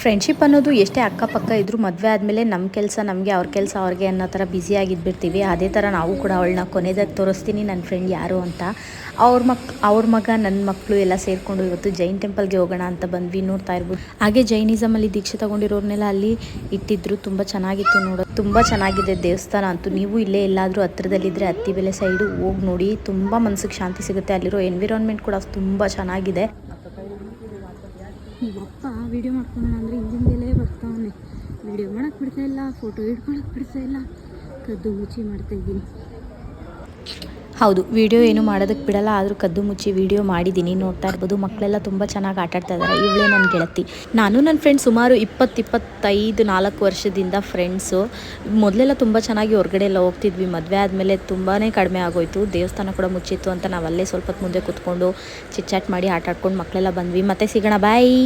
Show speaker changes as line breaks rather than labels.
Friendship ಅನ್ನೋದು ಎಷ್ಟೇ ಅಕ್ಕಪಕ್ಕ ಇದ್ದರೂ ಮದುವೆ ಆದಮೇಲೆ ನಮ್ಮ ಕೆಲಸ ನಮಗೆ, ಅವ್ರ ಕೆಲಸ ಅವ್ರಿಗೆ ಅನ್ನೋ ಥರ ಬ್ಯುಸಿಯಾಗಿದ್ಬಿಡ್ತೀವಿ. ಅದೇ ಥರ ನಾವು ಕೂಡ ಅವಳನ್ನ ಕೊನೆದಾಗಿ ತೋರಿಸ್ತೀನಿ ನನ್ನ ಫ್ರೆಂಡ್ ಯಾರು ಅಂತ. ಅವ್ರ ಮಗ ನನ್ನ ಮಕ್ಕಳು ಎಲ್ಲ ಸೇರಿಕೊಂಡು ಇವತ್ತು ಜೈನ್ ಟೆಂಪಲ್ಗೆ ಹೋಗೋಣ ಅಂತ ಬಂದ್ವಿ. ನೋಡ್ತಾ ಇರ್ಬೋದು. ಹಾಗೆ ಜೈನಿಸಮಲ್ಲಿ ದೀಕ್ಷೆ ತಗೊಂಡಿರೋರ್ನೆಲ್ಲ ಅಲ್ಲಿ ಇಟ್ಟಿದ್ರು. ತುಂಬ ಚೆನ್ನಾಗಿತ್ತು ನೋಡೋದು. ತುಂಬ ಚೆನ್ನಾಗಿದೆ ದೇವಸ್ಥಾನ ಅಂತೂ. ನೀವು ಇಲ್ಲೇ ಎಲ್ಲಾದರೂ ಹತ್ರದಲ್ಲಿದ್ದರೆ ಅತ್ತಿಬೆಲೆ ಸೈಡು ಹೋಗಿ ನೋಡಿ. ತುಂಬ ಮನಸ್ಸಿಗೆ ಶಾಂತಿ ಸಿಗುತ್ತೆ. ಅಲ್ಲಿರೋ ಎನ್ವಿರಾನ್ಮೆಂಟ್ ಕೂಡ ತುಂಬ ಚೆನ್ನಾಗಿದೆ.
ನಮ್ಮಪ್ಪ ವೀಡಿಯೋ ಮಾಡ್ಕೊಳ್ಳೋಣ ಅಂದರೆ ಹಿಂದಿಂದಲೇ ಬರ್ತಾವನೆ. ವೀಡಿಯೋ ಮಾಡೋಕ್ಕೆ ಬಿಡ್ತಾ ಇಲ್ಲ, ಫೋಟೋ ಹಿಡ್ಕೊಳಕ್ಕೆ ಬಿಡ್ತಾ ಇಲ್ಲ. ಕದ್ದು ಮುಚ್ಚಿ ಮಾಡ್ತಾಯಿದ್ದೀನಿ.
ಹೌದು, ವಿಡಿಯೋ ಏನು ಮಾಡೋದಕ್ಕೆ ಬಿಡಲ್ಲ, ಆದರೂ ಕದ್ದು ಮುಚ್ಚಿ ವಿಡಿಯೋ ಮಾಡಿದ್ದೀನಿ. ನೋಡ್ತಾ ಇರ್ಬೋದು, ಮಕ್ಕಳೆಲ್ಲ ತುಂಬ ಚೆನ್ನಾಗಿ ಆಟಾಡ್ತಾ ಇದ್ದಾರೆ. ಇವಳೇ ನನ್ನ ಗೆಳತಿ. ನಾನು ನನ್ನ ಫ್ರೆಂಡ್ ಸುಮಾರು 20-25-4 ವರ್ಷದಿಂದ ಫ್ರೆಂಡ್ಸು. ಮೊದಲೆಲ್ಲ ತುಂಬ ಚೆನ್ನಾಗಿ ಹೊರಗಡೆ ಎಲ್ಲ ಹೋಗ್ತಿದ್ವಿ. ಮದುವೆ ಆದಮೇಲೆ ತುಂಬಾ ಕಡಿಮೆ ಆಗೋಯ್ತು. ದೇವಸ್ಥಾನ ಕೂಡ ಮುಚ್ಚಿತ್ತು ಅಂತ ನಾವು ಅಲ್ಲೇ ಸ್ವಲ್ಪ ಹೊತ್ತು ಮುಂದೆ ಕೂತ್ಕೊಂಡು ಚಿಟ್ಚಾಟ್ ಮಾಡಿ ಆಟಾಡ್ಕೊಂಡು ಮಕ್ಕಳೆಲ್ಲ ಬಂದ್ವಿ. ಮತ್ತೆ ಸಿಗೋಣ, ಬಾಯ್.